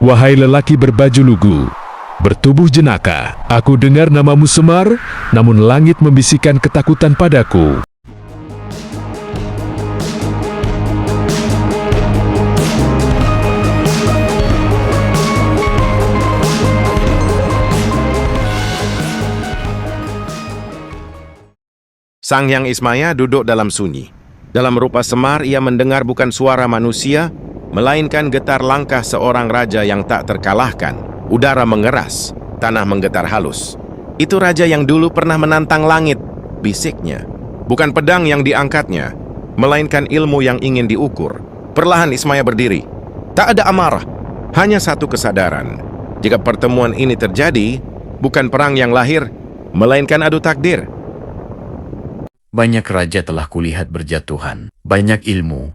Wahai lelaki berbaju lugu, bertubuh jenaka, aku dengar namamu Semar, namun langit membisikkan ketakutan padaku. Sang Hyang Ismaya duduk dalam sunyi. Dalam rupa semar, ia mendengar bukan suara manusia, melainkan getar langkah seorang raja yang tak terkalahkan. Udara mengeras, tanah menggetar halus. Itu raja yang dulu pernah menantang langit, bisiknya. Bukan pedang yang diangkatnya, melainkan ilmu yang ingin diukur. Perlahan Ismaya berdiri. Tak ada amarah, hanya satu kesadaran. Jika pertemuan ini terjadi, bukan perang yang lahir, melainkan adu takdir. Banyak raja telah kulihat berjatuhan, banyak ilmu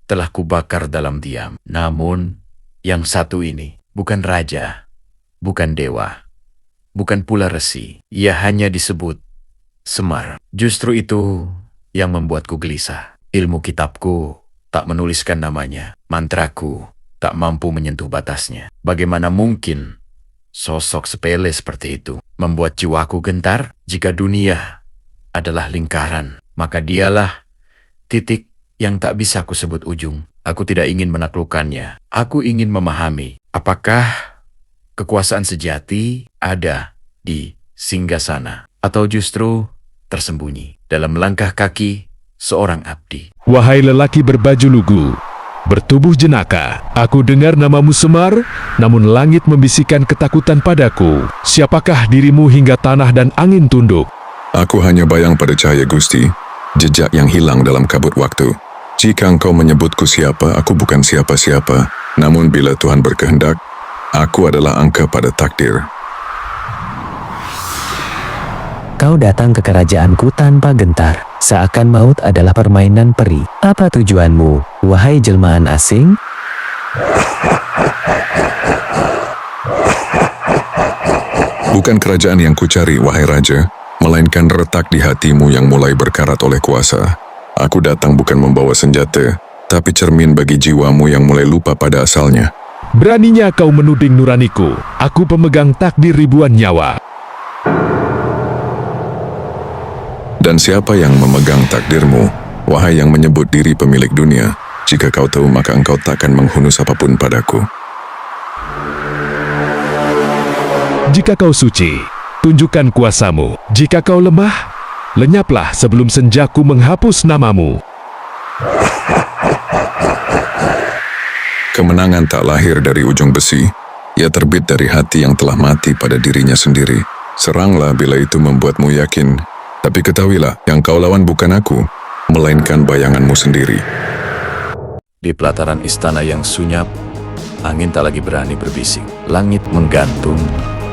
telah kubakar dalam diam. Namun, yang satu ini bukan raja, bukan dewa, bukan pula resi. Ia hanya disebut Semar. Justru itu yang membuatku gelisah. Ilmu kitabku tak menuliskan namanya, mantraku tak mampu menyentuh batasnya. Bagaimana mungkin sosok sepele seperti itu membuat jiwaku gentar? Jika dunia adalah lingkaran, maka dialah titik yang tak bisa aku sebut ujung. Aku tidak ingin menaklukkannya. Aku ingin memahami, apakah kekuasaan sejati ada di singgasana atau justru tersembunyi dalam langkah kaki seorang abdi. Wahai lelaki berbaju lugu, bertubuh jenaka, aku dengar namamu Semar, namun langit membisikkan ketakutan padaku. Siapakah dirimu hingga tanah dan angin tunduk? Aku hanya bayang pada cahaya Gusti, jejak yang hilang dalam kabut waktu. Jika engkau menyebutku siapa, aku bukan siapa-siapa. Namun bila Tuhan berkehendak, aku adalah angka pada takdir. Kau datang ke kerajaanku tanpa gentar, seakan maut adalah permainan peri. Apa tujuanmu, wahai jelmaan asing? Bukan kerajaan yang kucari, wahai raja, melainkan retak di hatimu yang mulai berkarat oleh kuasa. Aku datang bukan membawa senjata, tapi cermin bagi jiwamu yang mulai lupa pada asalnya. Beraninya kau menuding nuraniku, aku pemegang takdir ribuan nyawa. Dan siapa yang memegang takdirmu, wahai yang menyebut diri pemilik dunia? Jika kau tahu, maka engkau takkan menghunus apapun padaku. Jika kau suci, tunjukkan kuasamu. Jika kau lemah, lenyaplah sebelum senjaku menghapus namamu. Kemenangan tak lahir dari ujung besi, ia terbit dari hati yang telah mati pada dirinya sendiri. Seranglah bila itu membuatmu yakin, tapi ketahuilah, yang kau lawan bukan aku, melainkan bayanganmu sendiri. Di pelataran istana yang sunyap, angin tak lagi berani berbisik. Langit menggantung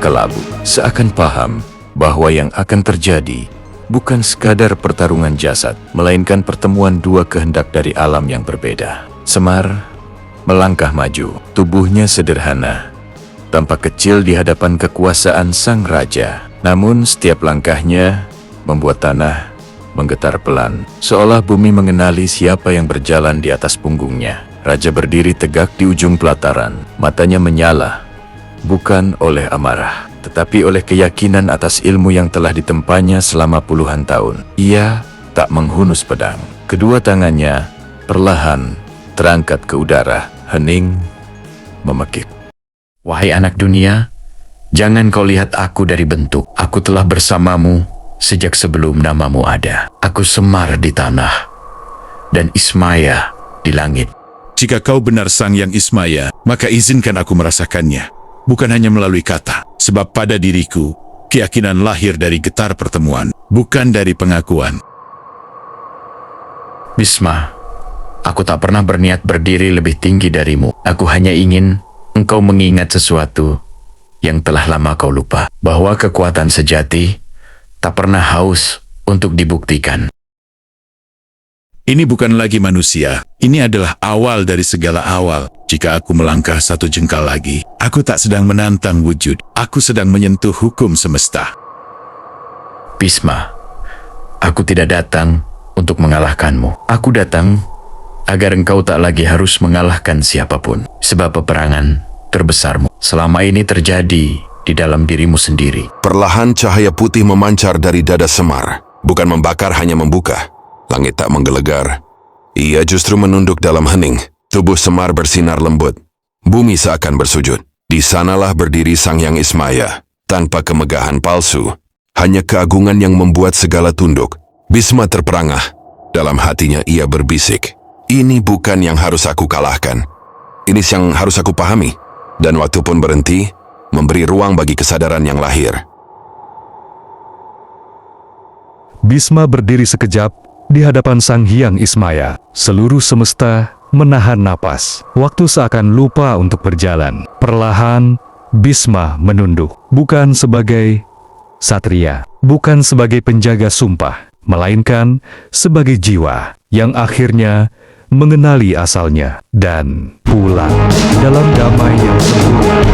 kelabu, seakan paham bahwa yang akan terjadi bukan sekadar pertarungan jasad, melainkan pertemuan dua kehendak dari alam yang berbeda. Semar melangkah maju, tubuhnya sederhana, tampak kecil di hadapan kekuasaan sang raja. Namun setiap langkahnya membuat tanah menggetar pelan, seolah bumi mengenali siapa yang berjalan di atas punggungnya. Raja berdiri tegak di ujung pelataran, matanya menyala, bukan oleh amarah, tetapi oleh keyakinan atas ilmu yang telah ditempanya selama puluhan tahun. Ia tak menghunus pedang. Kedua tangannya perlahan terangkat ke udara, hening, memekik. Wahai anak dunia, jangan kau lihat aku dari bentuk. Aku telah bersamamu sejak sebelum namamu ada. Aku Semar di tanah, dan Ismaya di langit. Jika kau benar Sang Hyang Ismaya, maka izinkan aku merasakannya. Bukan hanya melalui kata, sebab pada diriku, keyakinan lahir dari getar pertemuan, bukan dari pengakuan. Bisma, aku tak pernah berniat berdiri lebih tinggi darimu. Aku hanya ingin engkau mengingat sesuatu yang telah lama kau lupa, bahwa kekuatan sejati tak pernah haus untuk dibuktikan. Ini bukan lagi manusia, ini adalah awal dari segala awal. Jika aku melangkah satu jengkal lagi, aku tak sedang menantang wujud, aku sedang menyentuh hukum semesta. Bisma, aku tidak datang untuk mengalahkanmu. Aku datang agar engkau tak lagi harus mengalahkan siapapun. Sebab peperangan terbesarmu. Selama ini terjadi di dalam dirimu sendiri. Perlahan cahaya putih memancar dari dada Semar. Bukan membakar, hanya membuka. Langit tak menggelegar. Ia justru menunduk dalam hening. Tubuh Semar bersinar lembut. Bumi seakan bersujud. Di sanalah berdiri Sang Hyang Ismaya. Tanpa kemegahan palsu. Hanya keagungan yang membuat segala tunduk. Bisma terperangah. Dalam hatinya ia berbisik. Ini bukan yang harus aku kalahkan. Ini yang harus aku pahami. Dan waktu pun berhenti, memberi ruang bagi kesadaran yang lahir. Bisma berdiri sekejap di hadapan Sang Hyang Ismaya. Seluruh semesta menahan napas. Waktu seakan lupa untuk berjalan. Perlahan, Bisma menunduk. Bukan sebagai satria, bukan sebagai penjaga sumpah, melainkan sebagai jiwa yang akhirnya mengenali asalnya dan pulang dalam damai yang sempurna.